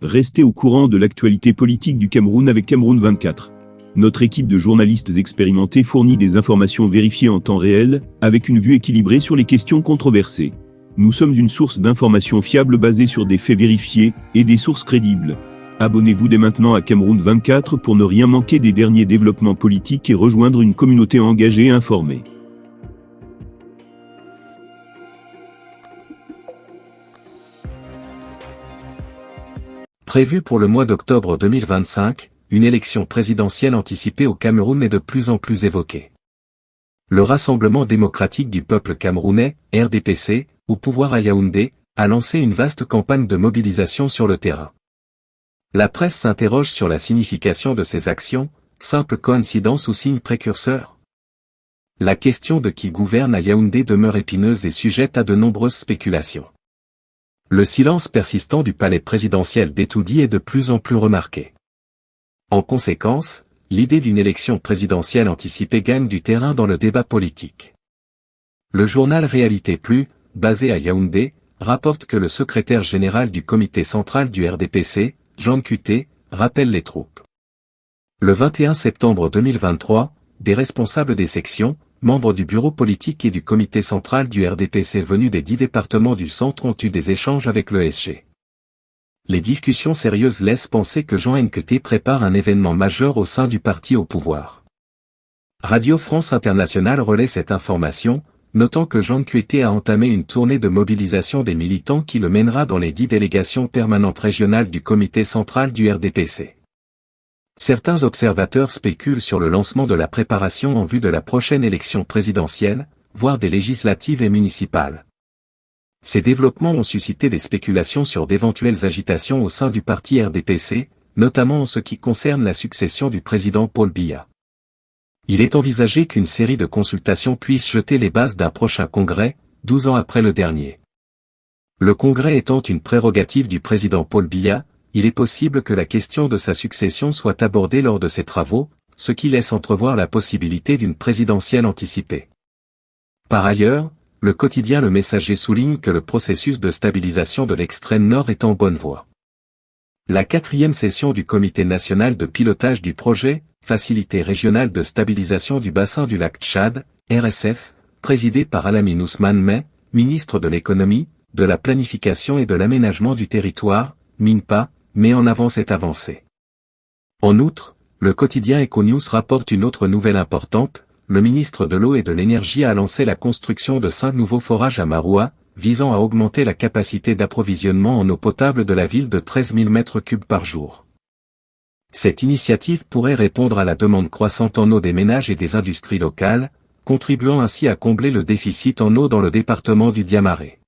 Restez au courant de l'actualité politique du Cameroun avec Cameroun 24. Notre équipe de journalistes expérimentés fournit des informations vérifiées en temps réel, avec une vue équilibrée sur les questions controversées. Nous sommes une source d'informations fiables basée sur des faits vérifiés et des sources crédibles. Abonnez-vous dès maintenant à Cameroun 24 pour ne rien manquer des derniers développements politiques et rejoindre une communauté engagée et informée. Prévue pour le mois d'octobre 2025, une élection présidentielle anticipée au Cameroun est de plus en plus évoquée. Le Rassemblement démocratique du peuple camerounais, RDPC, au pouvoir à Yaoundé, a lancé une vaste campagne de mobilisation sur le terrain. La presse s'interroge sur la signification de ces actions, simple coïncidence ou signe précurseur. La question de qui gouverne à Yaoundé demeure épineuse et sujette à de nombreuses spéculations. Le silence persistant du palais présidentiel d'Etoudi est de plus en plus remarqué. En conséquence, l'idée d'une élection présidentielle anticipée gagne du terrain dans le débat politique. Le journal Réalité Plus, basé à Yaoundé, rapporte que le secrétaire général du comité central du RDPC, Jean Cuté, rappelle les troupes. Le 21 septembre 2023, des responsables des sections, membres du bureau politique et du comité central du RDPC venus des 10 départements du centre ont eu des échanges avec le SG. Les discussions sérieuses laissent penser que Jean Nkuté prépare un événement majeur au sein du parti au pouvoir. Radio France Internationale relaie cette information, notant que Jean Nkuté a entamé une tournée de mobilisation des militants qui le mènera dans les 10 délégations permanentes régionales du comité central du RDPC. Certains observateurs spéculent sur le lancement de la préparation en vue de la prochaine élection présidentielle, voire des législatives et municipales. Ces développements ont suscité des spéculations sur d'éventuelles agitations au sein du parti RDPC, notamment en ce qui concerne la succession du président Paul Biya. Il est envisagé qu'une série de consultations puisse jeter les bases d'un prochain congrès, 12 ans après le dernier. Le congrès étant une prérogative du président Paul Biya, il est possible que la question de sa succession soit abordée lors de ces travaux, ce qui laisse entrevoir la possibilité d'une présidentielle anticipée. Par ailleurs, le quotidien Le Messager souligne que le processus de stabilisation de l'extrême nord est en bonne voie. La 4e session du Comité national de pilotage du projet, Facilité régionale de stabilisation du bassin du lac Tchad, RSF, présidée par Alamine Ousmane May, ministre de l'économie, de la planification et de l'aménagement du territoire, MINPA, met en avant cette avancée. En outre, le quotidien Econews rapporte une autre nouvelle importante, le ministre de l'Eau et de l'Énergie a lancé la construction de 5 nouveaux forages à Maroua, visant à augmenter la capacité d'approvisionnement en eau potable de la ville de 13 000 m3 par jour. Cette initiative pourrait répondre à la demande croissante en eau des ménages et des industries locales, contribuant ainsi à combler le déficit en eau dans le département du Diamaré.